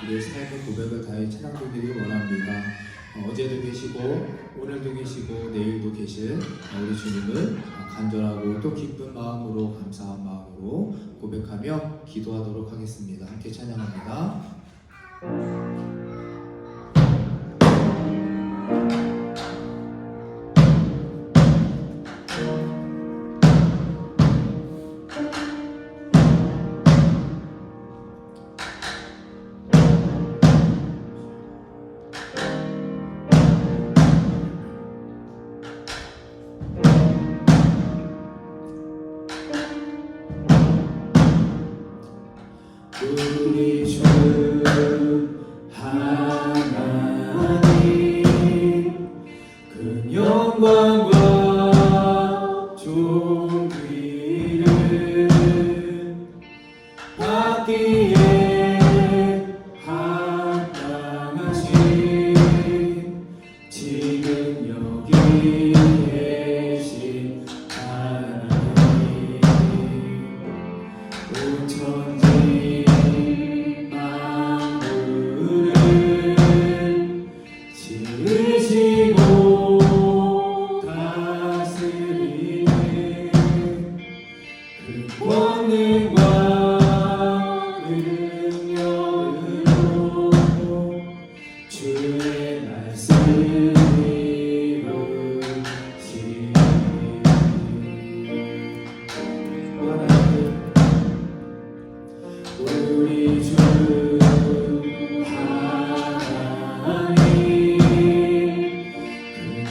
우리의 삶의 고백을 다해 찬양되기를 원합니다. 어제도 계시고 오늘도 계시고 내일도 계신 우리 주님을 간절하고 또 기쁜 마음으로 감사한 마음으로 고백하며 기도하도록 하겠습니다. 함께 찬양합니다. 우리 주 하나님 그 영광과 존귀를 받기에 합당하신 지금 여기 계신 하나님 온 천지 지으시고 다스리는 그 권능과 능력으로 주의 말씀을 이루시니 우리 주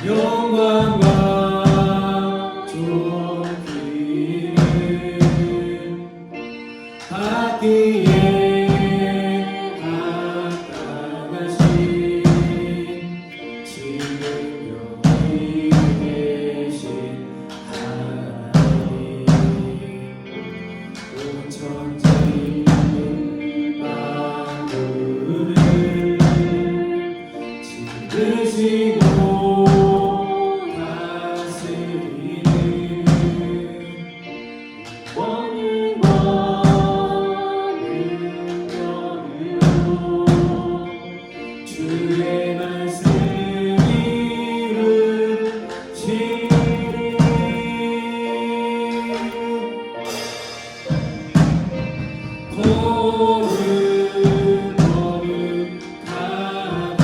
영광과 존귀를 받기에 합당하신 지금 여기 계신 하나님 온 천지 만물을 지으시고 주의 말씀 이루시니 거룩하다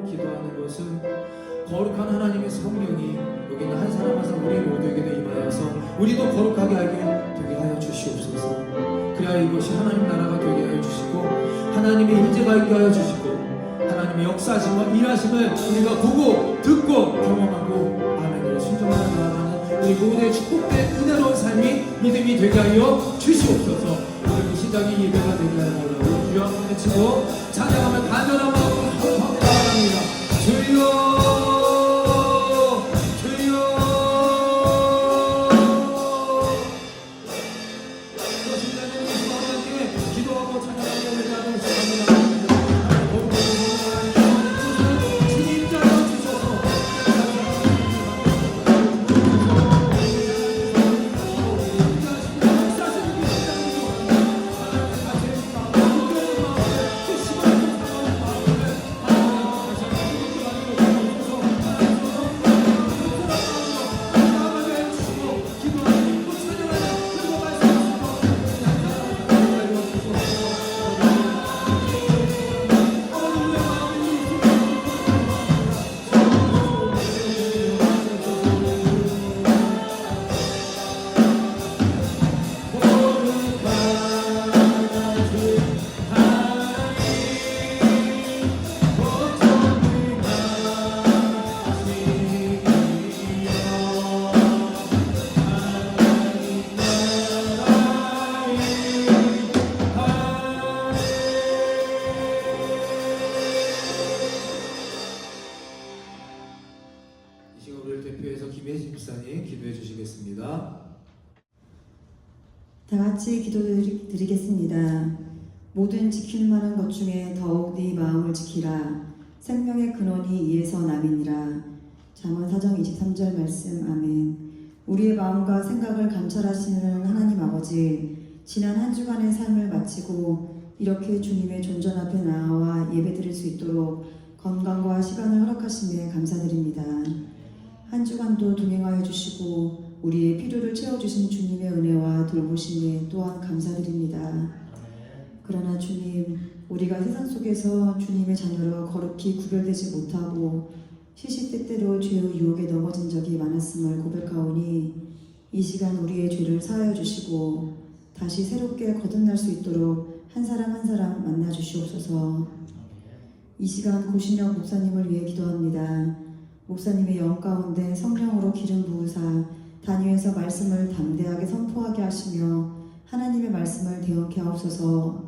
기도하는 것은 거룩한 하나님의 성령이 여기 있는 한 사람 한 사람 우리 모두에게도 임하여서 우리도 거룩하게 되게 하여 주시옵소서. 그래야 이것이 하나님 나라가 되게 하여 주시고 하나님의 임재가 있게 하여 주시고 하나님의 역사하심과 일하심을 우리가 보고 듣고 경험하고 아멘으로 순종하여 나아가는 우리 모두의 축복된 은혜로운 삶이 믿음이 되게 하여 주시옵소서. 오늘 시작이 예배가 되게 하여 달라고 주여 한번 외치고 찬양하며 간절한 마음으로 나아갑니다. 주여 다 같이 기도드리겠습니다. 모든 지킬 만한 것 중에 더욱 네 마음을 지키라. 생명의 근원이 이에서 남이니라. 잠언 4장 23절 말씀. 아멘. 우리의 마음과 생각을 감찰하시는 하나님 아버지, 지난 한 주간의 삶을 마치고 이렇게 주님의 존전 앞에 나와 예배드릴 수 있도록 건강과 시간을 허락하심에 감사드립니다. 한 주간도 동행하여 주시고 우리의 필요를 채워주신 주님의 은혜와 돌보심에 또한 감사드립니다. 그러나 주님, 우리가 세상 속에서 주님의 자녀로 거룩히 구별되지 못하고 시시때때로 죄의 유혹에 넘어진 적이 많았음을 고백하오니 이 시간 우리의 죄를 사하여 주시고 다시 새롭게 거듭날 수 있도록 한 사람 한 사람 만나 주시옵소서. 이 시간 고신영 목사님을 위해 기도합니다. 목사님의 영 가운데 성령으로 기름 부으사 단위에서 말씀을 담대하게 선포하게 하시며 하나님의 말씀을 대언케 하옵소서.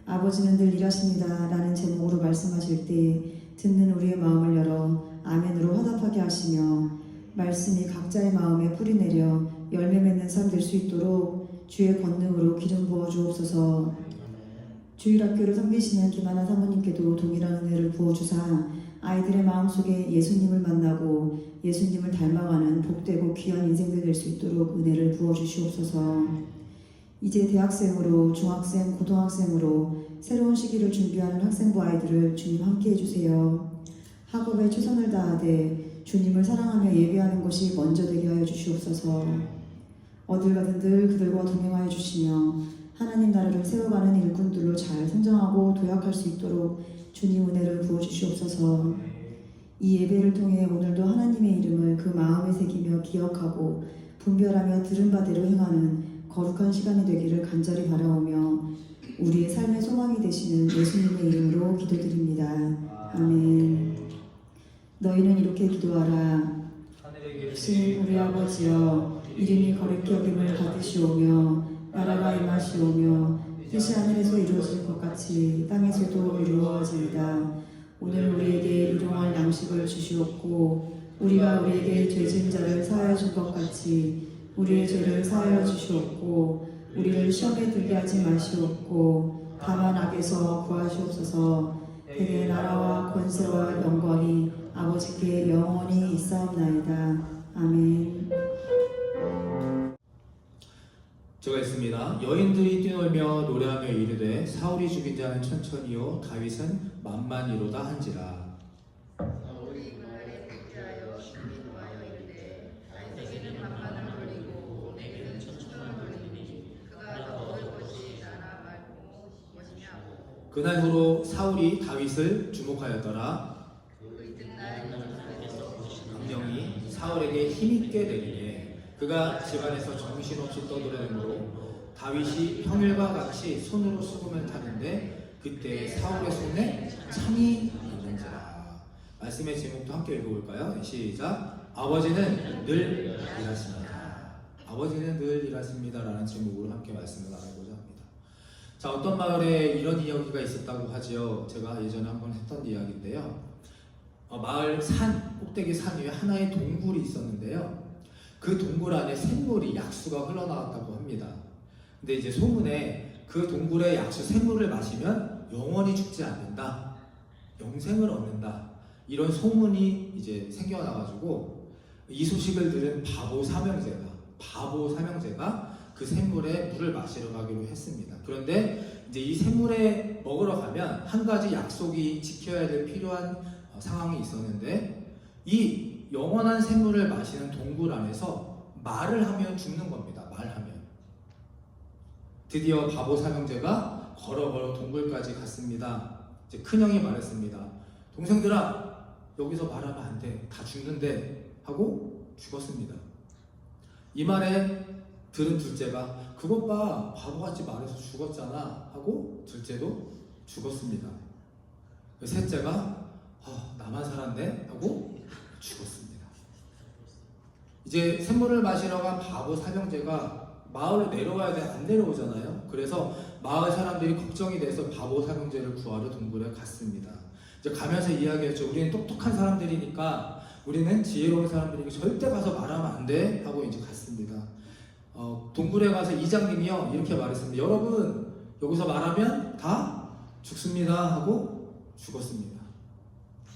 아버지는 늘 일하십니다 라는 제목으로 말씀하실 때 듣는 우리의 마음을 열어 아멘으로 화답하게 하시며 말씀이 각자의 마음에 뿌리내려 열매 맺는 삶 될 수 있도록 주의 권능으로 기름 부어 주옵소서. 주일학교를 섬기시는 김하나 사모님께도 동일한 은혜를 부어주사 아이들의 마음속에 예수님을 만나고 예수님을 닮아가는 복되고 귀한 인생들 될 수 있도록 은혜를 부어주시옵소서. 이제 대학생으로 중학생, 고등학생으로 새로운 시기를 준비하는 학생부 아이들을 주님 함께 해주세요. 학업에 최선을 다하되 주님을 사랑하며 예배하는 것이 먼저 되게 하여 주시옵소서. 어딜 가든 늘 그들과 동행하여 주시며 하나님 나라를 세워가는 일꾼들로 잘 성장하고 도약할 수 있도록 주님 은혜를 부어주시옵소서. 이 예배를 통해 오늘도 하나님의 이름을 그 마음에 새기며 기억하고 분별하며 들은 바대로 행하는 거룩한 시간이 되기를 간절히 바라오며 우리의 삶의 소망이 되시는 예수님의 이름으로 기도드립니다. 아멘. 너희는 이렇게 기도하라. 신 우리 아버지여, 이름이 거룩히 여김을 받으시오며 나라가 임하시오며 뜻이 하늘에서 이루어질 것 같이 땅에서도 이루어지이다. 오늘 우리에게 일용할 양식을 주시옵고 우리가 우리에게 죄 지은 자를 사하여 줄 것 같이 우리의 죄를 사하여 주시옵고 우리를 시험에 들게 하지 마시옵고 다만 악에서 구하시옵소서. 대개 나라와 권세와 영광이 아버지께 영원히 있사옵나이다. 아멘. 제가 있습니다. 여인들이 뛰놀며 노래하며 이르되 사울이 죽인 자는 천천히요 다윗은 만만이로다 한지라. 사울이 그날에 대하여 심히 노하여 이르되 다윗에게는 만만을 돌리고 내게는 천천을 돌리니 그가 더 얻을 것이 나나 말고 무엇이냐. 그날 후로 사울이 다윗을 주목하였더라. 그 이튿날 악령이 사울에게 힘있게 내리니 그가 집안에서 정신없이 떠돌아다니므로 다윗이 평일과 같이 손으로 수금을 타는데 그때 사울의 손에 창이 있는지라. 말씀의 제목도 함께 읽어볼까요? 시작. 아버지는 늘 일하십니다. 아버지는 늘 일하십니다 라는 제목으로 함께 말씀을 나누고자 합니다. 자, 어떤 마을에 이런 이야기가 있었다고 하지요. 제가 예전에 한번 했던 이야기인데요. 마을 산, 꼭대기 산 위에 하나의 동굴이 있었는데요. 그 동굴 안에 샘물이 약수가 흘러나왔다고 합니다. 근데 이제 소문에 그 동굴의 약수 샘물을 마시면 영원히 죽지 않는다, 영생을 얻는다, 이런 소문이 이제 생겨나가지고 이 소식을 들은 바보 삼형제가 그 샘물에 물을 마시러 가기로 했습니다. 그런데 이제 이 샘물에 먹으러 가면 한 가지 약속이 지켜야 될 필요한 상황이 있었는데, 이 영원한 샘물을 마시는 동굴 안에서 말을 하면 죽는 겁니다. 말하면. 드디어 바보 삼형제가 걸어 동굴까지 갔습니다. 이제 큰형이 말했습니다. 동생들아, 여기서 말하면 안 돼. 다 죽는데 하고 죽었습니다. 이 말에 들은 둘째가 그것 봐, 바보같이 말해서 죽었잖아 하고 둘째도 죽었습니다. 셋째가 나만 살았네 하고 죽었습니다. 이제 샘물을 마시러 간 바보 삼형제가 마을로 내려와야 돼, 안 내려오잖아요. 그래서 마을 사람들이 걱정이 돼서 바보 삼형제를 구하러 동굴에 갔습니다. 이제 가면서 이야기했죠. 우리는 똑똑한 사람들이니까, 우리는 지혜로운 사람들이니까 절대 가서 말하면 안 돼 하고 이제 갔습니다. 동굴에 가서 이장님이요 이렇게 말했습니다. 여러분, 여기서 말하면 다 죽습니다 하고 죽었습니다.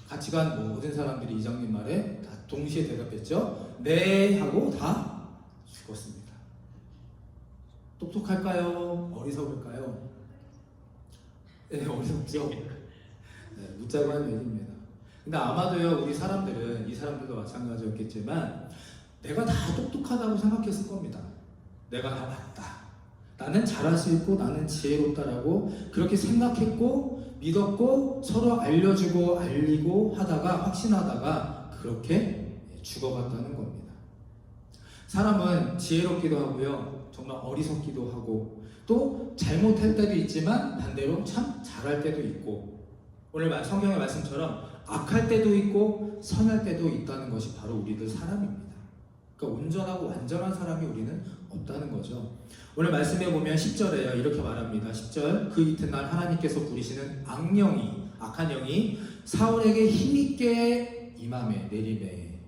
같이 간 모든 사람들이 이장님 말에 다 동시에 대답했죠. 네 하고 다 죽었습니다. 똑똑할까요? 어리석을까요? 네, 어리석죠. 네, 묻자고 한 얘기입니다. 근데 아마도요, 우리 사람들은, 이 사람들도 마찬가지였겠지만, 내가 다 똑똑하다고 생각했을 겁니다. 내가 다 맞다, 나는 잘할 수 있고 나는 지혜롭다라고 그렇게 생각했고 믿었고 서로 알려주고 알리고 하다가 확신하다가 그렇게 죽어갔다는 겁니다. 사람은 지혜롭기도 하고요, 정말 어리석기도 하고, 또 잘못할 때도 있지만 반대로 참 잘할 때도 있고, 오늘 성경의 말씀처럼 악할 때도 있고 선할 때도 있다는 것이 바로 우리들 사람입니다. 그러니까 온전하고 완전한 사람이 우리는 없다는 거죠. 오늘 말씀에 보면 10절에요 이렇게 말합니다. 10절. 그 이튿날 하나님께서 부리시는 악한 영이 사울에게 힘있게 임함에 내림에.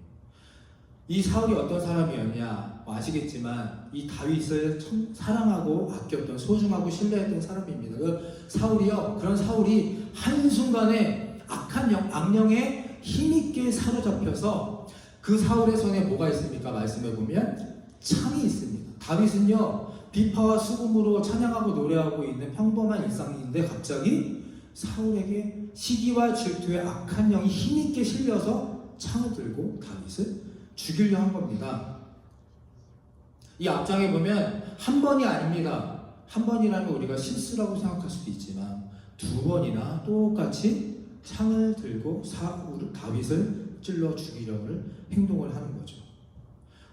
이 사울이 어떤 사람이었냐 아시겠지만, 이 다윗을 사랑하고 아꼈던, 소중하고 신뢰했던 사람입니다. 그 사울이요, 그런 사울이 한순간에 악령에 힘있게 사로잡혀서, 그 사울의 손에 뭐가 있습니까? 말씀해 보면 창이 있습니다. 다윗은요, 비파와 수금으로 찬양하고 노래하고 있는 평범한 일상인데 갑자기 사울에게 시기와 질투의 악한 영이 힘있게 실려서 창을 들고 다윗을 죽이려 한 겁니다. 이 앞장에 보면 한 번이 아닙니다. 한 번이라면 우리가 실수라고 생각할 수도 있지만 두 번이나 똑같이 창을 들고 다윗을 찔러 죽이려는 행동을 하는 거죠.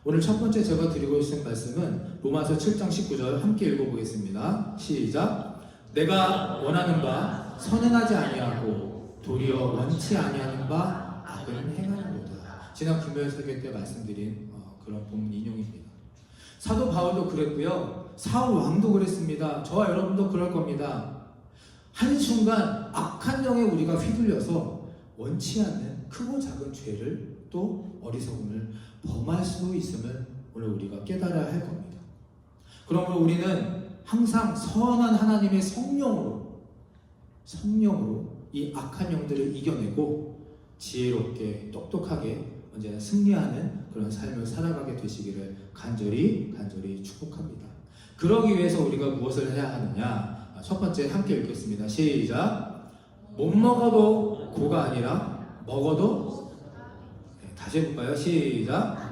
오늘 첫 번째 제가 드리고 있는 말씀은 로마서 7장 19절 함께 읽어보겠습니다. 시작. 내가 원하는 바 선행하지 아니하고 도리어 원치 아니하는 바 악은 행하는도다. 지난 금요일 설교 때 말씀드린 그런 본문 인용입니다. 사도 바울도 그랬고요, 사울 왕도 그랬습니다. 저와 여러분도 그럴 겁니다. 한순간 악한 영에 우리가 휘둘려서 원치 않는 크고 작은 죄를, 또 어리석음을 범할 수 있음을 오늘 우리가 깨달아야 할 겁니다. 그러므로 우리는 항상 선한 하나님의 성령으로 이 악한 영들을 이겨내고 지혜롭게 똑똑하게 언제나 승리하는 그런 삶을 살아가게 되시기를 간절히 축복합니다. 그러기 위해서 우리가 무엇을 해야 하느냐? 첫 번째 함께 읽겠습니다. 시작. 못 먹어도 고가 아니라 먹어도, 다시 해볼까요? 시작.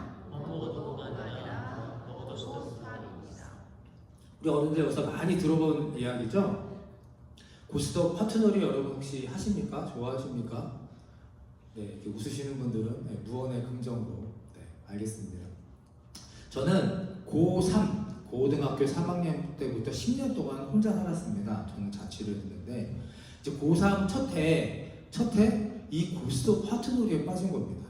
우리 어른들 여기서 많이 들어본 이야기죠? 고스톱 파트너리 여러분 혹시 하십니까? 좋아하십니까? 네, 이렇게 웃으시는 분들은 네, 무언의 긍정으로. 네, 알겠습니다. 저는 고3, 고등학교 3학년 때부터 10년 동안 혼자 살았습니다. 저는 자취를 했는데 이제 고3 첫 해 이 고스톱 화투놀이에 빠진 겁니다.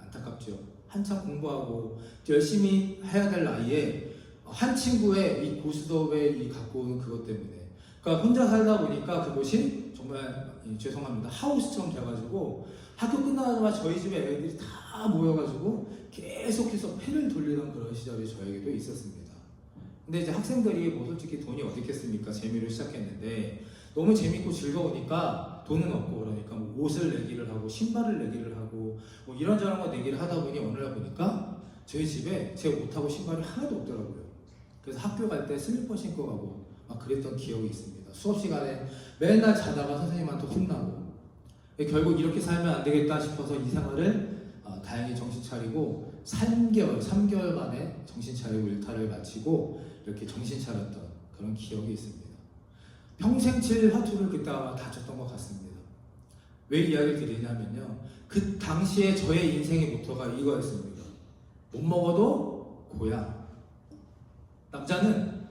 안타깝죠. 한참 공부하고 열심히 해야 될 나이에 한 친구의 이 고스톱에 이 갖고 오는 그것 때문에, 그러니까 혼자 살다 보니까 그곳이 정말 죄송합니다, 하우스처럼 돼가지고 학교 끝나자마자 저희 집에 애들이 다 모여가지고 계속해서 패를 돌리던 그런 시절이 저에게도 있었습니다. 근데 이제 학생들이 뭐 솔직히 돈이 어디 있겠습니까? 재미로 시작했는데 너무 재밌고 즐거우니까 돈은 없고, 그러니까 뭐 옷을 내기를 하고 신발을 내기를 하고 뭐 이런저런 거 내기를 하다 보니 어느 날 보니까 저희 집에 제 옷하고 신발이 하나도 없더라고요. 그래서 학교 갈 때 슬리퍼 신고 가고 막 그랬던 기억이 있습니다. 수업 시간에 맨날 자다가 선생님한테 혼나고, 결국 이렇게 살면 안 되겠다 싶어서 이 생활을 다행히 정신 차리고 3개월 만에 정신 차리고 일탈을 마치고 이렇게 정신 차렸던 그런 기억이 있습니다. 평생 칠 화투를 그때 아마 다쳤던 것 같습니다. 왜 이야기를 드리냐면요, 그 당시에 저의 인생의 모토가 이거였습니다. 못 먹어도 고야. 남자는,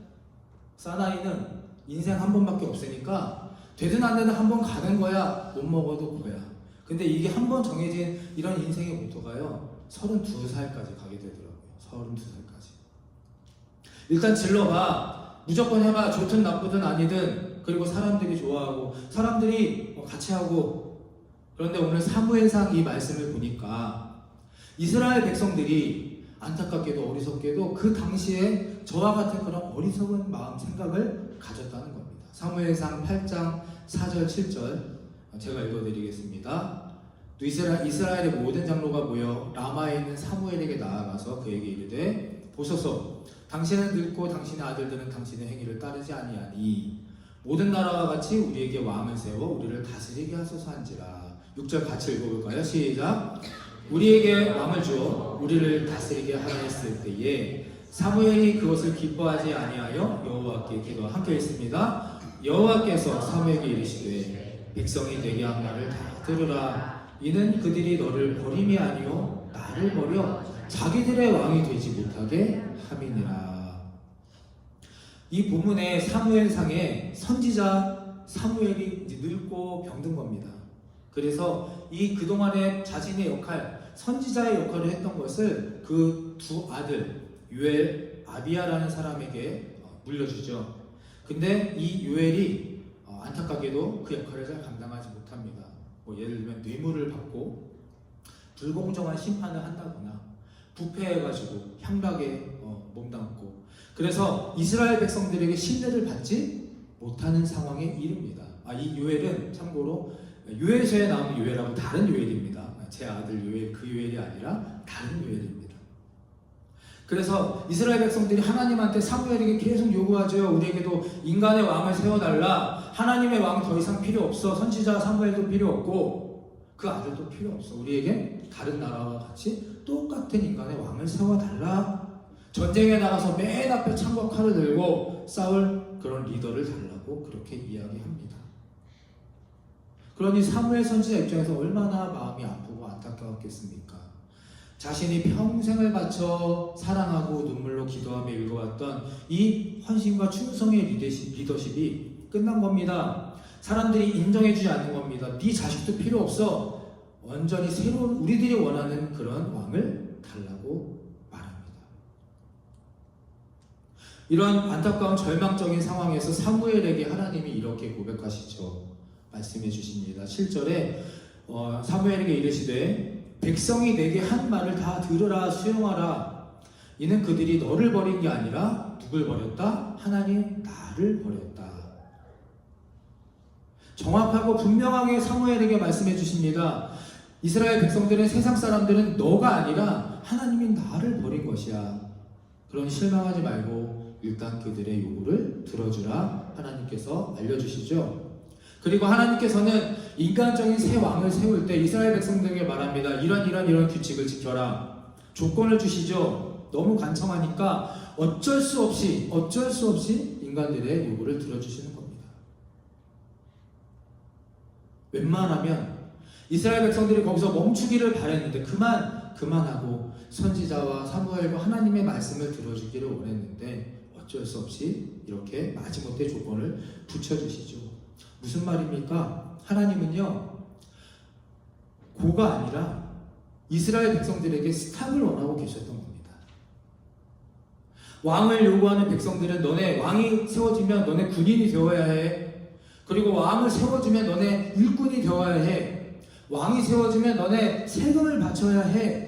사나이는 인생 한 번밖에 없으니까 되든 안 되든 한 번 가는 거야. 못 먹어도 고야. 근데 이게 한 번 정해진 이런 인생의 모토가요, 32살까지 가게 되더라고요. 32살까지. 일단 질러봐. 무조건 해봐. 좋든 나쁘든 아니든. 그리고 사람들이 좋아하고 사람들이 같이 하고. 그런데 오늘 사무엘상 이 말씀을 보니까 이스라엘 백성들이 안타깝게도 어리석게도 그 당시에 저와 같은 그런 어리석은 마음 생각을 가졌다는 겁니다. 사무엘상 8장 4절 7절 제가 읽어드리겠습니다. 이스라엘의 모든 장로가 모여 라마에 있는 사무엘에게 나아가서 그에게 이르되, 보소서, 당신은 늙고 당신의 아들들은 당신의 행위를 따르지 아니하니 모든 나라와 같이 우리에게 왕을 세워 우리를 다스리게 하소서 한지라. 6절 같이 읽어볼까요? 시작. 우리에게 왕을 주어 우리를 다스리게 하라 했을 때에 사무엘이 그것을 기뻐하지 아니하여 여호와께 기도. 함께 읽습니다. 여호와께서 사무엘에게 이르시되, 백성이 내게 한 말을 다 들으라. 이는 그들이 너를 버림이 아니요 나를 버려 자기들의 왕이 되지 못하게 함이니라. 이 본문의 사무엘상에 선지자 사무엘이 이제 늙고 병든 겁니다. 그래서 이 그동안에 자신의 역할, 선지자의 역할을 했던 것을 그 두 아들 요엘, 아비야라는 사람에게 물려주죠. 근데 이 요엘이 안타깝게도 그 역할을 잘 감당하지 못합니다. 뭐 예를 들면 뇌물을 받고 불공정한 심판을 한다거나 부패해가지고 향락에 몸담고, 그래서 이스라엘 백성들에게 신뢰를 받지 못하는 상황에 이릅니다. 이 요엘은 참고로 요엘서에 나오는 요엘하고 다른 요엘입니다. 제 아들 요엘, 그 요엘이 아니라 다른 요엘입니다. 그래서 이스라엘 백성들이 하나님한테 사무엘에게 계속 요구하죠. 우리에게도 인간의 왕을 세워달라. 하나님의 왕 더 이상 필요 없어. 선지자 사무엘도 필요 없고 그 아들도 필요 없어. 우리에게 다른 나라와 같이 똑같은 인간의 왕을 세워달라. 전쟁에 나가서 맨 앞에 창과 칼을 들고 싸울 그런 리더를 달라고 그렇게 이야기합니다. 그러니 사무엘 선지자 입장에서 얼마나 마음이 아프고 안타까웠겠습니까? 자신이 평생을 바쳐 사랑하고 눈물로 기도하며 읽어왔던 이 헌신과 충성의 리더십이 끝난 겁니다. 사람들이 인정해주지 않는 겁니다. 네 자식도 필요 없어. 완전히 새로운 우리들이 원하는 그런 왕을 달라고 말합니다. 이런 안타까운 절망적인 상황에서 사무엘에게 하나님이 이렇게 고백하시죠. 말씀해 주십니다. 7절에 사무엘에게 이르시되, 백성이 내게 한 말을 다 들으라, 수용하라. 이는 그들이 너를 버린 게 아니라 누굴 버렸다? 하나님 나를 버렸다. 정확하고 분명하게 사무엘에게 말씀해 주십니다. 이스라엘 백성들은, 세상 사람들은 너가 아니라 하나님이 나를 버린 것이야. 그러니 실망하지 말고 일단 그들의 요구를 들어주라 하나님께서 알려주시죠. 그리고 하나님께서는 인간적인 새 왕을 세울 때 이스라엘 백성들에게 말합니다. 이런 규칙을 지켜라. 조건을 주시죠. 너무 간청하니까 어쩔 수 없이 인간들의 요구를 들어주시는 겁니다. 웬만하면 이스라엘 백성들이 거기서 멈추기를 바랬는데 그만하고 선지자와 사무엘과 하나님의 말씀을 들어주기를 원했는데 어쩔 수 없이 이렇게 마지못해 조건을 붙여주시죠. 무슨 말입니까? 하나님은요, 고가 아니라 이스라엘 백성들에게 스탑을 원하고 계셨던 겁니다. 왕을 요구하는 백성들은 너네 왕이 세워지면 너네 군인이 되어야 해. 그리고 왕을 세워주면 너네 일꾼이 되어야 해. 왕이 세워지면 너네 세금을 바쳐야 해.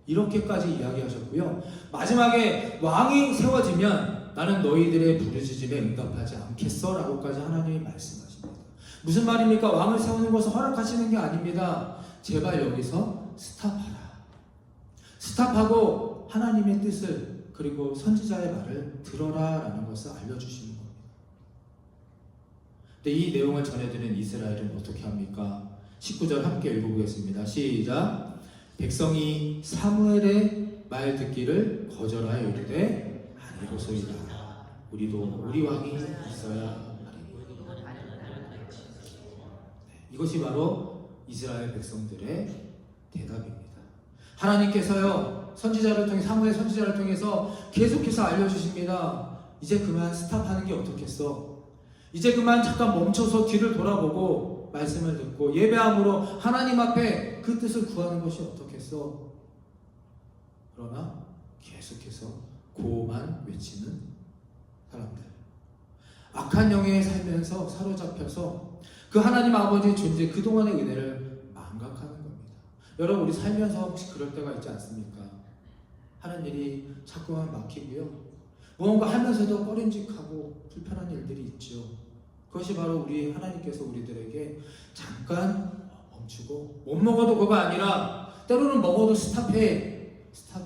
이렇게까지 이야기하셨고요. 마지막에 왕이 세워지면 나는 너희들의 부르짖음에 응답하지 않겠어 라고까지 하나님이 말씀하십니다. 무슨 말입니까? 왕을 세우는 것을 허락하시는 게 아닙니다. 제발 여기서 스탑하라. 스탑하고 하나님의 뜻을 그리고 선지자의 말을 들어라 라는 것을 알려주시는 겁니다. 근데 이 내용을 전해드린 이스라엘은 어떻게 합니까? 19절 함께 읽어보겠습니다. 시작. 백성이 사무엘의 말 듣기를 거절하여 이르되 아니로소이다. 우리도 우리 왕이 있어야 하리니. 이것이 바로 이스라엘 백성들의 대답입니다. 하나님께서요, 선지자를 통해 사무엘 선지자를 통해서 계속해서 알려주십니다. 이제 그만 스탑하는 게 어떻겠어? 이제 그만 잠깐 멈춰서 뒤를 돌아보고 말씀을 듣고 예배함으로 하나님 앞에 그 뜻을 구하는 것이 어떻겠어? 그러나 계속해서 고만 외치는 사람들, 악한 영에 살면서 사로잡혀서 그 하나님 아버지의 존재, 그동안의 은혜를 망각하는 겁니다. 여러분, 우리 살면서 혹시 그럴 때가 있지 않습니까? 하는 일이 자꾸만 막히고요, 무언가 하면서도 꺼림직하고 불편한 일들이 있죠. 그것이 바로 우리 하나님께서 우리들에게 잠깐 멈추고, 못 먹어도 그거가 아니라 때로는 먹어도 스탑을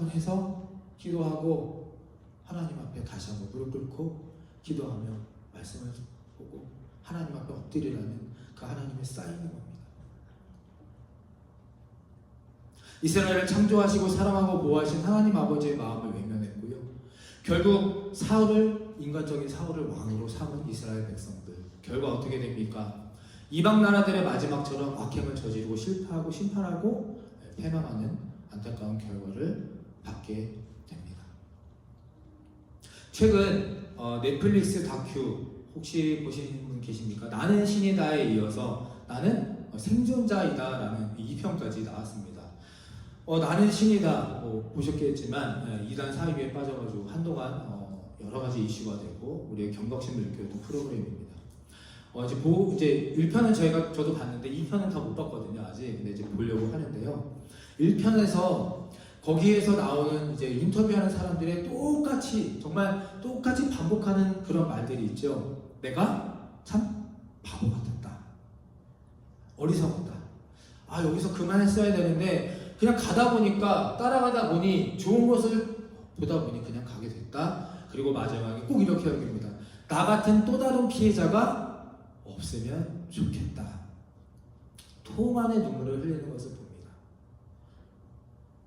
해서 기도하고 하나님 앞에 다시 한번 무릎 꿇고 기도하며 말씀을 보고 하나님 앞에 엎드리라는 그 하나님의 사인인 겁니다. 이스라엘을 창조하시고 사랑하고 보호하신 하나님 아버지의 마음을 외면했고요, 결국 인간적인 사울을 왕으로 삼은 이스라엘 백성들, 결과 어떻게 됩니까? 이방 나라들의 마지막처럼 악행을 저지르고 실패하고 심판하고 패망하는 안타까운 결과를 받게 됩니다. 최근 넷플릭스 다큐 혹시 보신 분 계십니까? 나는 신이다에 이어서 나는 생존자이다 라는 2편까지 나왔습니다. 나는 신이다 보셨겠지만 이단 사이비에 빠져가지고 한동안 여러 가지 이슈가 되고 우리의 경각심을 일으켰던 프로그램입니다. 이제 1편은 저도 봤는데 2편은 다 못 봤거든요, 아직. 근데 이제 보려고 하는데요. 1편에서 거기에서 나오는 이제 인터뷰하는 사람들의 정말 똑같이 반복하는 그런 말들이 있죠. 내가 참 바보 같았다. 어리석었다. 여기서 그만했어야 되는데 그냥 따라가다 보니 좋은 것을 보다 보니 그냥 가게 됐다. 그리고 마지막에 꼭 이렇게 여깁니다. 나 같은 또 다른 피해자가 없으면 좋겠다. 통한의 눈물을 흘리는 것을 봅니다.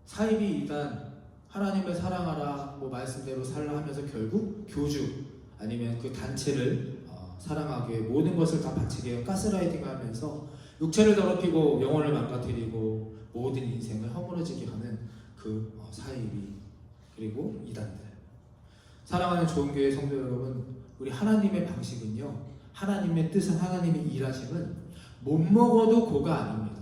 사이비 이단, 하나님을 사랑하라, 말씀대로 살라 하면서 결국 교주 아니면 그 단체를 사랑하기 위해 모든 것을 다 바치게 해요. 가스라이팅 하면서 육체를 더럽히고 영혼을 망가뜨리고 모든 인생을 허물어지게 하는 그 사이비 그리고 이단들. 사랑하는 좋은교회 성도 여러분, 우리 하나님의 방식은요, 하나님의 뜻은, 하나님의 일하심은 못 먹어도 고가 아닙니다.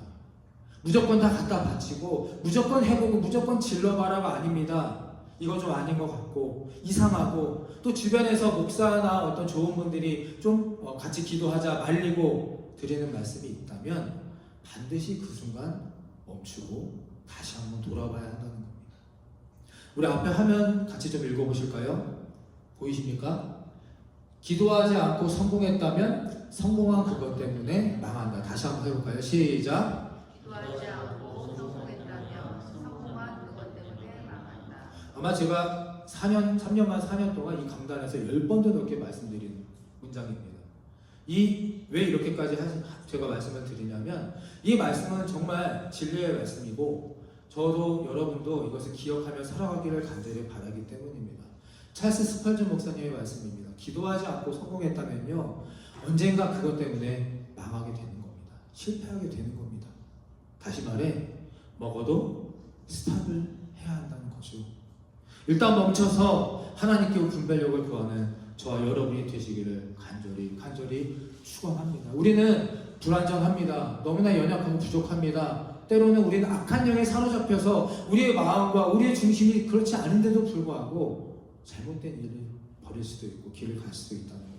무조건 다 갖다 바치고 무조건 해보고 무조건 질러봐라가 아닙니다. 이거 좀 아닌 것 같고 이상하고 또 주변에서 목사나 어떤 좋은 분들이 좀 같이 기도하자 말리고 드리는 말씀이 있다면 반드시 그 순간 멈추고 다시 한번 돌아봐야 한다는 겁니다. 우리 앞에 화면 같이 좀 읽어보실까요? 보이십니까? 기도하지 않고 성공했다면 성공한 그것 때문에 망한다. 다시 한번 해볼까요? 시작. 기도하지 않고 성공했다면 성공한 그것 때문에 망한다. 아마 제가 3년 동안 이 강단에서 10번도 넘게 말씀드린 문장입니다. 왜 이렇게까지 제가 말씀을 드리냐면 이 말씀은 정말 진리의 말씀이고 저도 여러분도 이것을 기억하며 살아가기를 간절히 바라기 때문입니다. 찰스 스펄전 목사님의 말씀입니다. 기도하지 않고 성공했다면요 언젠가 그것 때문에 망하게 되는 겁니다. 실패하게 되는 겁니다. 다시 말해 먹어도 스탑을 해야 한다는 거죠. 일단 멈춰서 하나님께 분별력을 구하는 저와 여러분이 되시기를 간절히 축원합니다. 우리는 불완전합니다. 너무나 연약하고 부족합니다. 때로는 우리는 악한 영에 사로잡혀서 우리의 마음과 우리의 중심이 그렇지 않은데도 불구하고 잘못된 일을 벌일 수도 있고 길을 갈 수도 있다는 겁니다.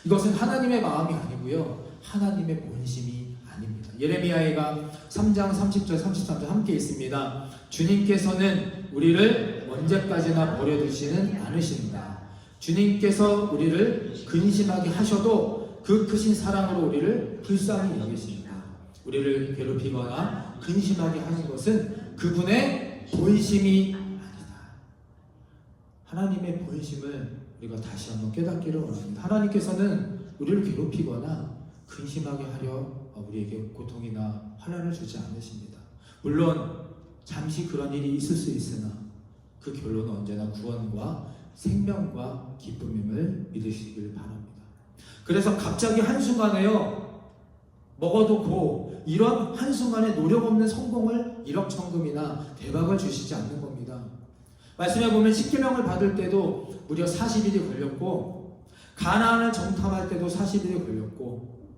이것은 하나님의 마음이 아니고요, 하나님의 본심이 아닙니다. 예레미야가 3장 30절 33절 함께 있습니다. 주님께서는 우리를 언제까지나 버려두지는 않으신다. 주님께서 우리를 근심하게 하셔도 그 크신 사랑으로 우리를 불쌍히 여기십니다. 우리를 괴롭히거나 근심하게 하는 것은 그분의 본심이 아니다. 하나님의 본심을 우리가 다시 한번 깨닫기를 원합니다. 하나님께서는 우리를 괴롭히거나 근심하게 하려 우리에게 고통이나 환난을 주지 않으십니다. 물론 잠시 그런 일이 있을 수 있으나 그 결론은 언제나 구원과 생명과 기쁨임을 믿으시길 바랍니다. 그래서 갑자기 한순간에요, 먹어놓고 이런 한순간에 노력 없는 성공을 1억 천금이나 대박을 주시지 않는 겁니다. 말씀해 보면 십계명을 받을 때도 무려 40일이 걸렸고, 가나안을 정탐할 때도 40일이 걸렸고,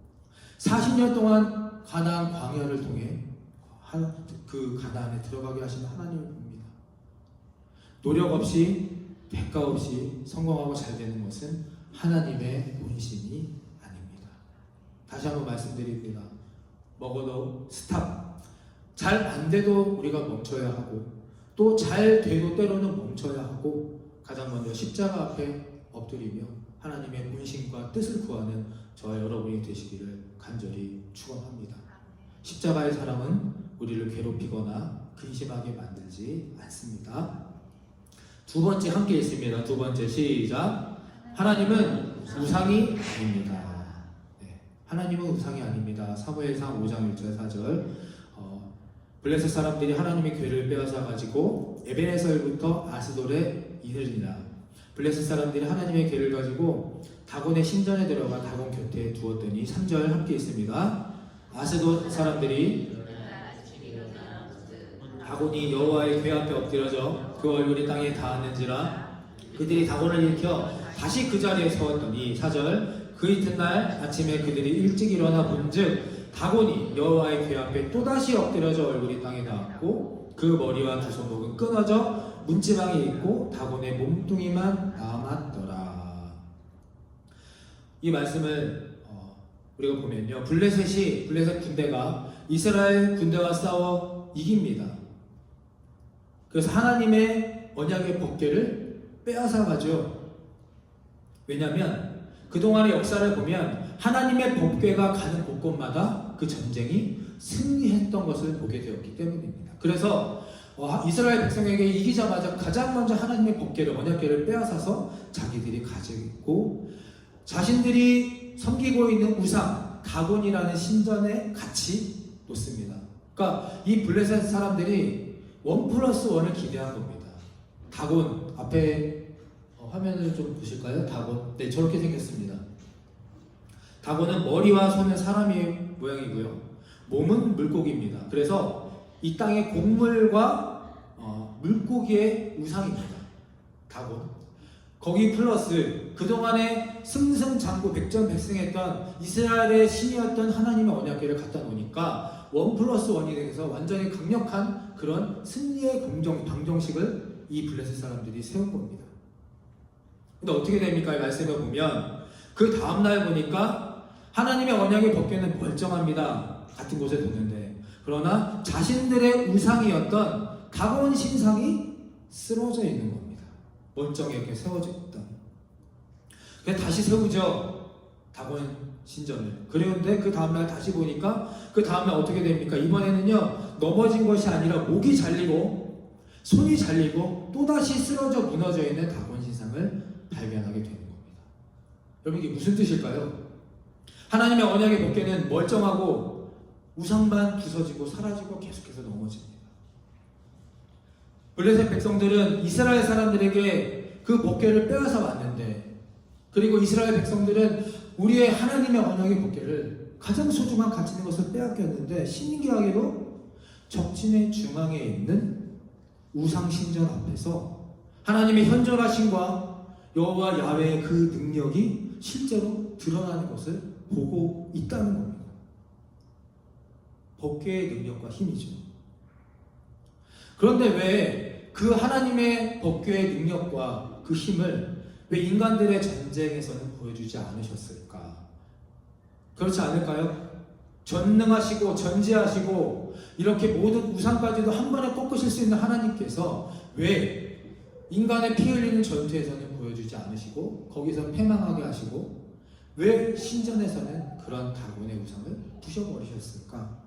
40년 동안 가나안 광야를 통해 그 가나안에 들어가게 하시는 하나님을 봅니다. 노력 없이 대가 없이 성공하고 잘 되는 것은 하나님의 본심이 아닙니다. 다시 한번 말씀드립니다. 먹어도 스탑. 잘 안 돼도 우리가 멈춰야 하고, 또 잘 돼도 때로는 멈춰야 하고, 가장 먼저 십자가 앞에 엎드리며 하나님의 본심과 뜻을 구하는 저와 여러분이 되시기를 간절히 축원합니다. 십자가의 사랑은 우리를 괴롭히거나 근심하게 만들지 않습니다. 두 번째 함께 있습니다. 두 번째 시작. 하나님은 우상이 아닙니다. 네. 하나님은 우상이 아닙니다. 사무엘상 5장 1절 4절 블레셋 사람들이 하나님의 궤를 빼앗아 가지고 에베네셀부터 아스돌에 이르니라. 블레셋 사람들이 하나님의 궤를 가지고 다곤의 신전에 들어가 다곤 곁에 두었더니 3절 함께 있습니다. 아스돌 사람들이 다곤이 여호와의 궤 앞에 엎드려져 그 얼굴이 땅에 닿았는지라 그들이 다곤을 일으켜 다시 그 자리에 서었더니 4절 그 이튿날 아침에 그들이 일찍 일어나 본즉 다곤이 여호와의 궤 앞에 또다시 엎드려져 얼굴이 땅에 닿았고 그 머리와 두 손목은 끊어져 문지방이 있고 다곤의 몸뚱이만 남았더라. 이 말씀을 우리가 보면요, 블레셋 군대가 이스라엘 군대와 싸워 이깁니다. 그래서 하나님의 언약의 법궤를 빼앗아 가죠. 왜냐하면 그동안의 역사를 보면 하나님의 법궤가 가는 곳곳마다 그 전쟁이 승리했던 것을 보게 되었기 때문입니다. 그래서 이스라엘 백성에게 이기자마자 가장 먼저 하나님의 법궤를, 언약궤를 빼앗아서 자기들이 가지고 자신들이 섬기고 있는 우상 다곤이라는 신전에 같이 놓습니다. 그러니까 이 블레셋 사람들이 1+1을 기대한 겁니다. 다곤 앞에 화면을 좀 보실까요? 다곤. 네, 저렇게 생겼습니다. 다곤은 머리와 손은 사람의 모양이고요, 몸은 물고기입니다. 그래서 이 땅의 곡물과 물고기의 우상입니다. 다곤. 거기 플러스 그동안에 승승장구 백전백승했던 이스라엘의 신이었던 하나님의 언약궤를 갖다 놓으니까 1+1이 돼서 완전히 강력한 그런 승리의 방정식을 이 블레셋 사람들이 세운 겁니다. 근데 어떻게 됩니까? 이 말씀을 보면 그 다음날 보니까 하나님의 언약의 법궤는 멀쩡합니다. 같은 곳에 뒀는데, 그러나 자신들의 우상이었던 다곤 신상이 쓰러져 있는 겁니다. 멀쩡하게 세워져 있다. 그래서 다시 세우죠, 다곤 신전을. 그런데 그 다음날 다시 보니까 그 다음날 어떻게 됩니까? 이번에는요, 넘어진 것이 아니라 목이 잘리고 손이 잘리고 또다시 쓰러져 무너져 있는 다곤 신상을 발견하게 되는 겁니다. 여러분, 이게 무슨 뜻일까요? 하나님의 언약의 법궤는 멀쩡하고 우상만 부서지고 사라지고 계속해서 넘어집니다. 블레셋 백성들은 이스라엘 사람들에게 그 법궤를 빼앗아 왔는데, 그리고 이스라엘 백성들은 우리의 하나님의 언약의 법궤를 가장 소중한 가치 있는 것을 빼앗겼는데, 신기하게도 적진의 중앙에 있는 우상 신전 앞에서 하나님의 현존하심과 여호와 야훼의 그 능력이 실제로 드러나는 것을 보고 있다는 겁니다. 법궤의 능력과 힘이죠. 그런데 왜 그 하나님의 법궤의 능력과 그 힘을 왜 인간들의 전쟁에서는 보여주지 않으셨을까? 그렇지 않을까요? 전능하시고 전지하시고 이렇게 모든 우상까지도 한 번에 꺾으실 수 있는 하나님께서 왜 인간의 피 흘리는 전투에서는 보여주지 않으시고 거기서 패망하게 하시고 왜 신전에서는 그런 다곤의 우상을 부셔버리셨을까?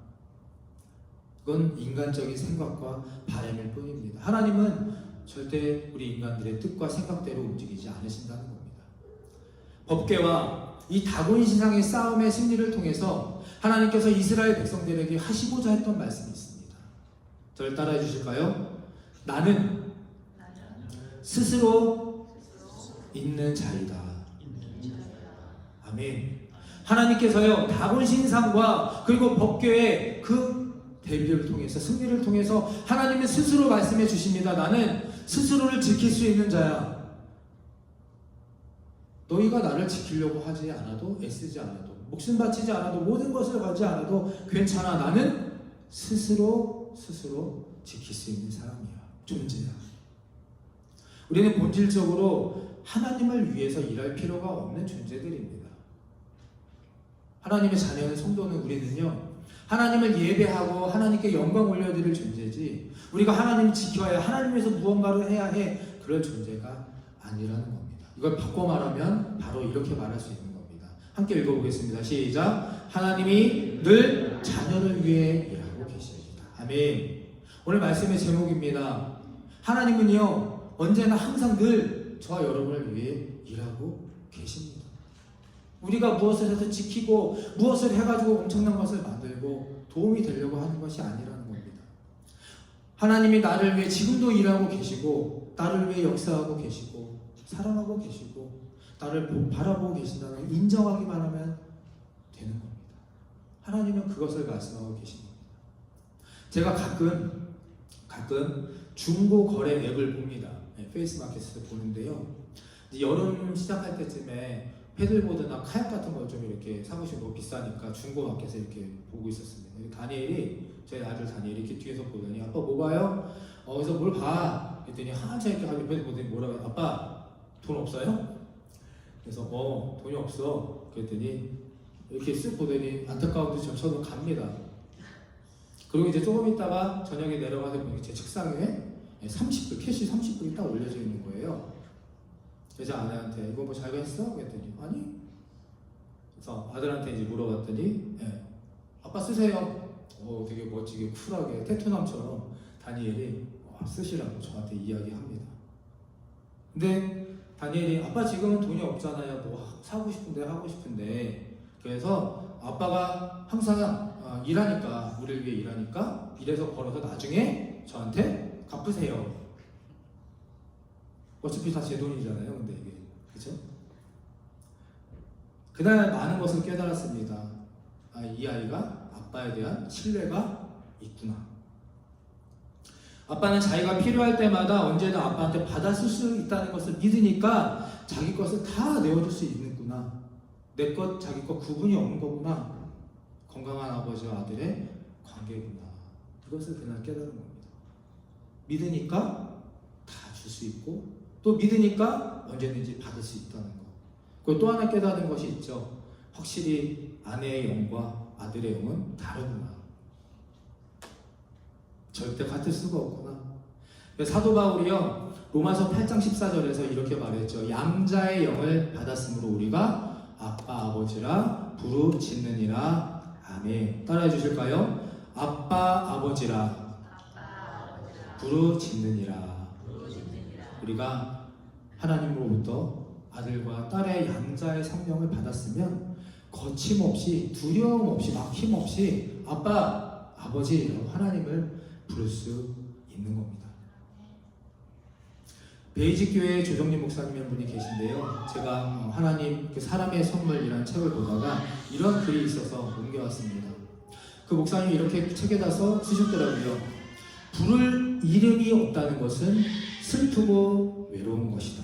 그건 인간적인 생각과 바람일 뿐입니다. 하나님은 절대 우리 인간들의 뜻과 생각대로 움직이지 않으신다는 겁니다. 법궤와 이 다곤 신상의 싸움의 승리를 통해서 하나님께서 이스라엘 백성들에게 하시고자 했던 말씀이 있습니다. 저를 따라해 주실까요? 나는 스스로 있는 자이다. 아멘. 하나님께서요 다곤 신상과 그리고 법궤의 그 대비를 통해서 승리를 통해서 하나님은 스스로 말씀해 주십니다. 나는 스스로를 지킬 수 있는 자야. 너희가 나를 지키려고 하지 않아도 애쓰지 않아도 목숨 바치지 않아도 모든 것을 가지 않아도 괜찮아. 나는 스스로 지킬 수 있는 사람이야. 존재야. 우리는 본질적으로 하나님을 위해서 일할 필요가 없는 존재들입니다. 하나님의 자녀는 성도는 우리는요 하나님을 예배하고 하나님께 영광 올려드릴 존재지 우리가 하나님을 지켜야 하나님 위해서 무언가를 해야 해 그럴 존재가 아니라는 겁니다. 이걸 바꿔 말하면 바로 이렇게 말할 수 있는 겁니다. 함께 읽어보겠습니다. 시작. 하나님이 늘 자녀를 위해 일하고 계십니다. 아멘. 오늘 말씀의 제목입니다. 하나님은요 언제나 항상 늘 저와 여러분을 위해 일하고 계십니다. 우리가 무엇을 해서 지키고 무엇을 해가지고 엄청난 것을 만들고 도움이 되려고 하는 것이 아니라는 겁니다. 하나님이 나를 위해 지금도 일하고 계시고 나를 위해 역사하고 계시고 사랑하고 계시고 나를 바라보고 계신다는 인정하기만 하면 되는 겁니다. 하나님은 그것을 말씀하고 계신 겁니다. 제가 가끔 중고 거래 앱을 봅니다. 페이스마켓에서 보는데요. 여름 시작할 때쯤에 패들보드나 카약 같은 걸 좀 이렇게 사고 싶고 비싸니까 중고 마켓에 이렇게 보고 있었습니다. 제 아들 다니엘이 이렇게 뒤에서 보더니 아빠 뭐 봐요? 그래서 뭘 봐? 그랬더니 한참 이렇게 하고 보더니 뭐라고 해요? 아빠 돈 없어요? 그래서 돈이 없어. 그랬더니 이렇게 쓱 보더니 안타까운데 저는 갑니다. 그리고 이제 조금 있다가 저녁에 내려가서 보니 제 책상에 30불 캐시 30불이 딱 올려져 있는 거예요. 그래서 아내한테 이거 뭐 자기가 했어? 그랬더니 아니. 그래서 아들한테 이제 물어봤더니 아빠 쓰세요. 되게 멋지게 쿨하게 테토남처럼 다니엘이 쓰시라고 저한테 이야기합니다. 근데 다니엘이 아빠 지금은 돈이 없잖아요. 뭐 사고 싶은데 하고 싶은데 그래서 아빠가 항상 일하니까 우리를 위해 일하니까 이래서 벌어서 나중에 저한테 갚으세요. 어차피 다 제 돈이잖아요. 근데 이게 그렇죠? 그날 많은 것을 깨달았습니다. 이 아이가 아빠에 대한 신뢰가 있구나. 아빠는 자기가 필요할 때마다 언제나 아빠한테 받아쓸 수 있다는 것을 믿으니까 자기 것을 다 내어줄 수 있는구나. 내 것, 자기 것 구분이 없는 거구나. 건강한 아버지와 아들의 관계구나. 이것을 그날 깨달은 겁니다. 믿으니까 다 줄 수 있고 또 믿으니까 언제든지 받을 수 있다는 것. 그리고 또 하나 깨달은 것이 있죠. 확실히 아내의 영과 아들의 영은 다르구나. 절대 같을 수가 없구나. 사도 바울이요 로마서 8장 14절에서 이렇게 말했죠. 양자의 영을 받았으므로 우리가 아빠 아버지라 부르짖느니라. 아멘. 따라해 주실까요? 아빠 아버지라 부르짖느니라. 우리가 하나님으로부터 아들과 딸의 양자의 성령을 받았으면 거침없이 두려움 없이 막힘 없이 아빠 아버지라고 하나님을 부를 수 있는 겁니다. 베이직 교회 조정림 목사님 한 분이 계신데요. 제가 하나님 그 사람의 선물이라는 책을 보다가 이런 글이 있어서 옮겨왔습니다. 그 목사님이 이렇게 책에다 쓰셨더라고요. 부를 이름이 없다는 것은 슬프고 외로운 것이다.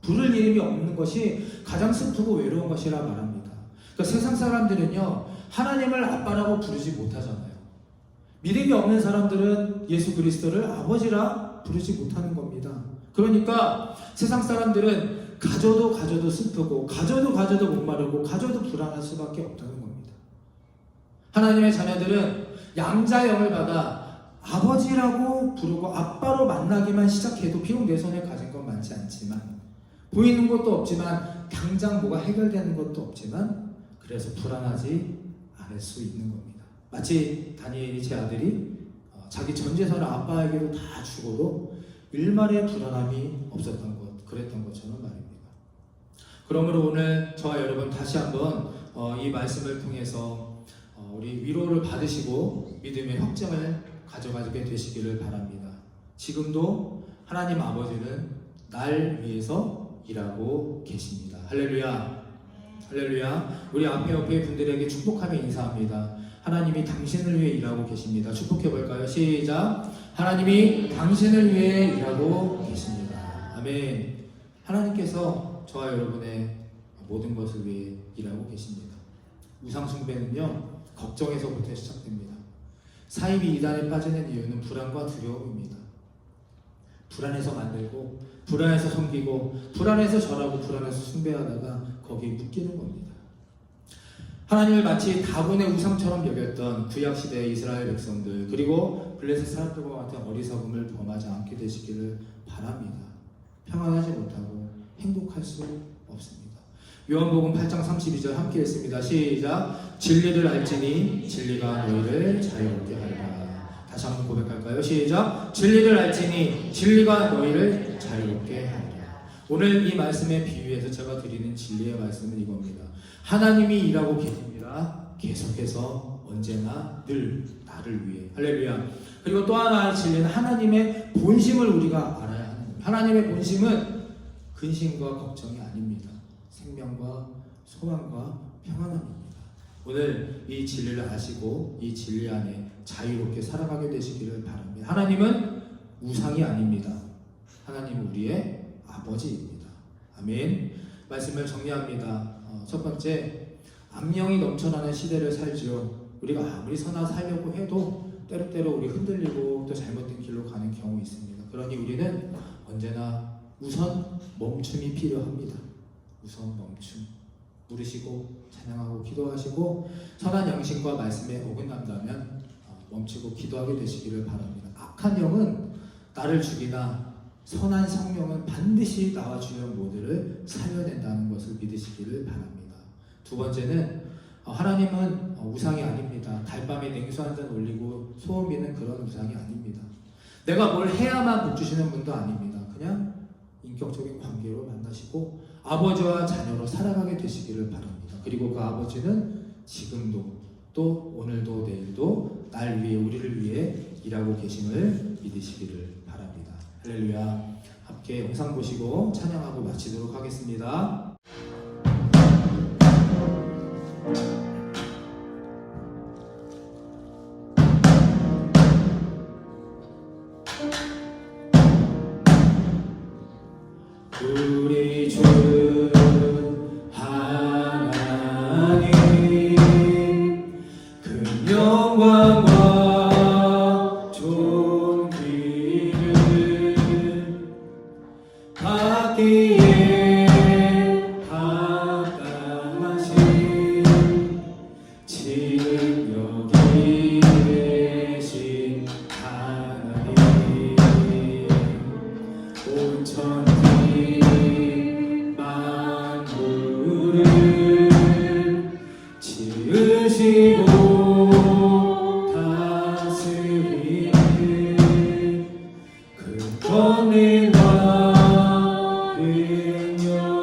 부를 이름이 없는 것이 가장 슬프고 외로운 것이라 말합니다. 그러니까 세상 사람들은요, 하나님을 아빠라고 부르지 못하잖아요. 믿음이 없는 사람들은 예수 그리스도를 아버지라 부르지 못하는 겁니다. 그러니까 세상 사람들은 가져도 슬프고 가져도 목마르고 가져도 불안할 수밖에 없다는 겁니다. 하나님의 자녀들은 양자형을 받아 아버지라고 부르고 아빠로 만나기만 시작해도 비록 내 손에 가진 건 많지 않지만, 보이는 것도 없지만, 당장 뭐가 해결되는 것도 없지만, 그래서 불안하지 않을 수 있는 겁니다. 마치 다니엘이, 제 아들이 자기 전 재산을 아빠에게도 다 주고도 일말의 불안함이 없었던 것, 그랬던 것처럼 말입니다. 그러므로 오늘 저와 여러분 다시 한번 이 말씀을 통해서 우리 위로를 받으시고 믿음의 확증을 가져가게 되시기를 바랍니다. 지금도 하나님 아버지는 날 위해서 일하고 계십니다. 할렐루야. 할렐루야. 우리 앞에 옆에 분들에게 축복하며 인사합니다. 하나님이 당신을 위해 일하고 계십니다. 축복해 볼까요? 시작. 하나님이 당신을 위해 일하고 계십니다. 아멘. 하나님께서 저와 여러분의 모든 것을 위해 일하고 계십니다. 우상 숭배는요, 걱정에서부터 시작됩니다. 사입이 이단에 빠지는 이유는 불안과 두려움입니다. 불안해서 만들고, 불안해서 섬기고, 불안해서 절하고, 불안해서 숭배하다가 거기에 묶이는 겁니다. 하나님을 마치 다곤의 우상처럼 여겼던 구약시대의 이스라엘 백성들, 그리고 블레셋 사람들과 같은 어리석음을 범하지 않게 되시기를 바랍니다. 평안하지 못하고 행복할 수 없습니다. 요한복음 8장 32절 함께 읽습니다. 시작. 진리를 알지니 진리가 너희를 자유롭게 하리라. 다시 한번 고백할까요? 시작. 진리를 알지니 진리가 너희를 자유롭게 하리라. 오늘 이 말씀에 비유해서 제가 드리는 진리의 말씀은 이겁니다. 하나님이 일하고 계십니다. 계속해서 언제나 늘 나를 위해. 할렐루야. 그리고 또 하나의 진리는 하나님의 본심을 우리가 알아야 하는 겁니다. 하나님의 본심은 근심과 걱정이 아닙니다. 생명과 소망과 평안함입니다. 오늘 이 진리를 아시고 이 진리 안에 자유롭게 살아가게 되시기를 바랍니다. 하나님은 우상이 아닙니다. 하나님은 우리의 아버지입니다. 아멘. 말씀을 정리합니다. 첫 번째, 악령이 넘쳐나는 시대를 살지요. 우리가 아무리 선하 살려고 해도 때때로 우리 흔들리고 또 잘못된 길로 가는 경우 있습니다. 그러니 우리는 언제나 우선 멈춤이 필요합니다. 우선 멈춤. 부르시고 찬양하고 기도하시고 선한 양심과 말씀에 어긋난다면 멈추고 기도하게 되시기를 바랍니다. 악한 영은 나를 죽이나 선한 성령은 반드시 나와 주는 모두를 살려낸다는 것을 믿으시기를 바랍니다. 두 번째는 하나님은 우상이 아닙니다. 달밤에 냉수 한 잔 올리고 소원 비는 그런 우상이 아닙니다. 내가 뭘 해야만 복 주시는 분도 아닙니다. 그냥 인격적인 관계로 만나시고 아버지와 자녀로 살아가게 되시기를 바랍니다. 그리고 그 아버지는 지금도 또 오늘도 내일도 날 위해 우리를 위해 일하고 계심을 믿으시기를 바랍니다. 할렐루야. 함께 영상 보시고 찬양하고 마치도록 하겠습니다. 우리 주 하나님 그 영광과 존귀를 받기에 합당하신 지금 여기 계신 하나님 온천 지으시고 다스리는 그 권위와 능력으로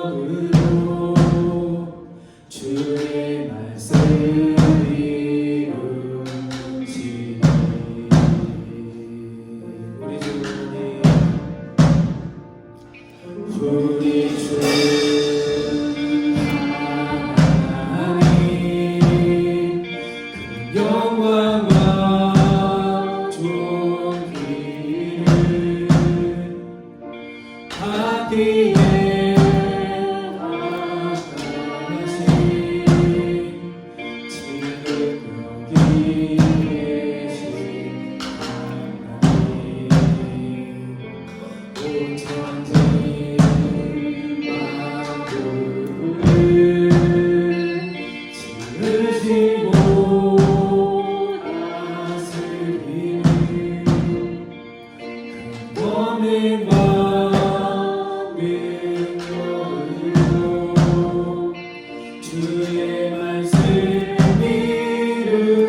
주의 말씀을 이루시니 우리 주님 우리 주 하나님 그 오늘 밤을 열고 주의 말씀 이루시니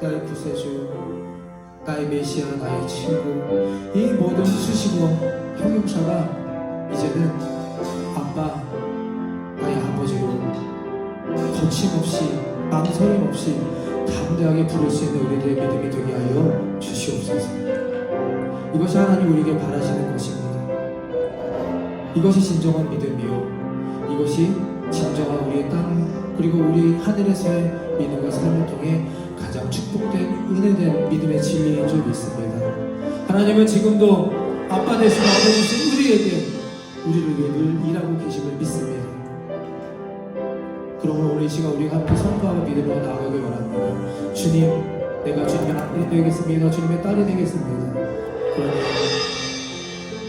나의 구세주, 나의 메시아, 나의 친구, 이 모든 수식어 형용사가 이제는 아빠, 나의 아버지로 거침없이 망설임 없이 담대하게 부를 수 있는 우리들의 믿음이 되게 하여 주시옵소서. 이것이 하나님 우리에게 바라시는 것입니다. 이것이 진정한 믿음이요, 이것이 진정한 우리의 땅 그리고 우리 하늘에서의 믿음과 삶을 통해 가장 축복된 은혜된 믿음의 진리인 줄 믿습니다. 하나님은 지금도 아빠 되신 아버지신 우리를 위해 늘 일하고 계심을 믿습니다. 그러므로 오늘 이 시간 우리가 함께 선포하고 믿음으로 나아가길 원합니다. 주님, 내가 주님의 아들이 되겠습니다. 주님의 딸이 되겠습니다. 그러니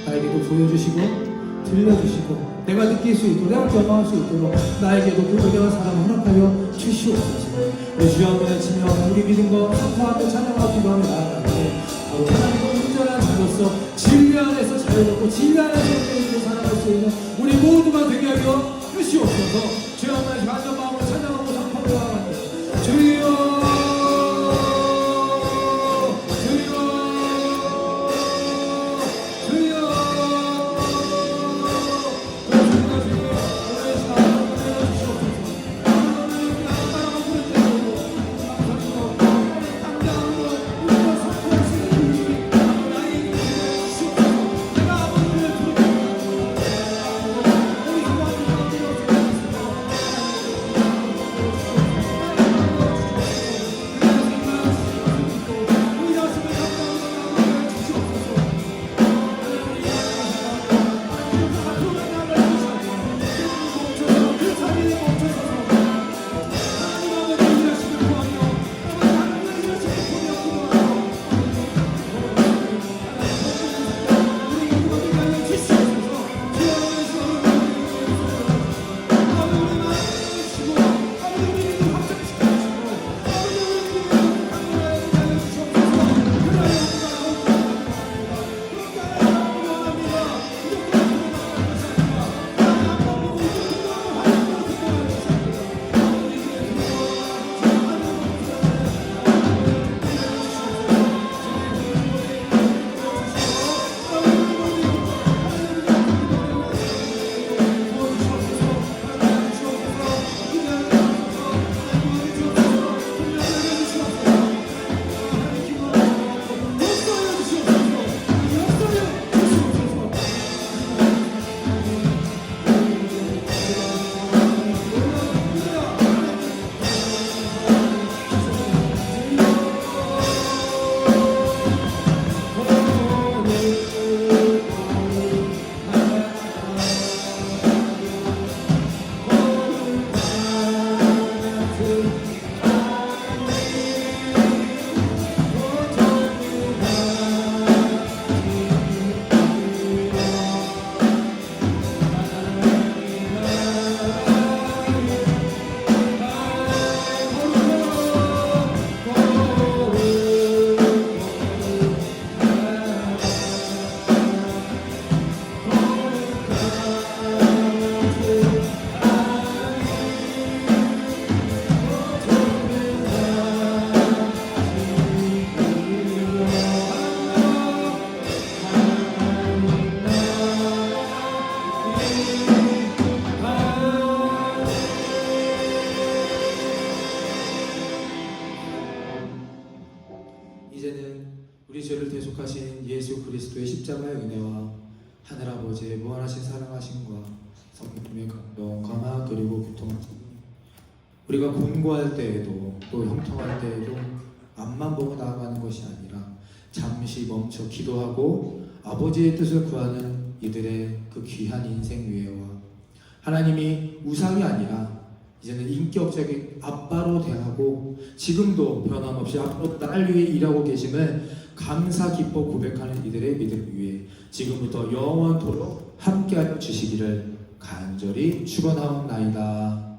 나에게도 보여주시고 들려주시고 내가 느낄 수 있도록 내가 경험할 수 있도록 나에게도 그 은혜와 사랑을 허락하여 주시옵소서. 우리 주여 한번 외치며 우리 믿음과 선포하며 찬양하고 기도하며 나아가는데 바로 하나님의 온전한 자로서 진리 안에서 자유롭고 진리 안에서 은혜로 살아갈 수 있는 우리 모두가 되게 하여 주시옵소서. 주여 한번 간절한 마음으로 찬양하고 선포하며 나아갑니다. 주여 이제는 우리 죄를 대속하신 예수 그리스도의 십자가의 은혜와 하늘아버지의 무한하신 사랑하심과 성령님의 감동, 감화 그리고 교통하심 우리가 공고할 때에도 또 형통할 때에도 앞만 보고 나아가는 것이 아니라 잠시 멈춰 기도하고 아버지의 뜻을 구하는 이들의 그 귀한 인생 유해와 하나님이 우상이 아니라 이제는 인격적인 아빠로 대하고 지금도 변함없이 앞으로 딸 위해 일하고 계심을 감사 기뻐 고백하는 이들의 믿음 위에 지금부터 영원토록 함께하여 주시기를 간절히 축원하옵나이다.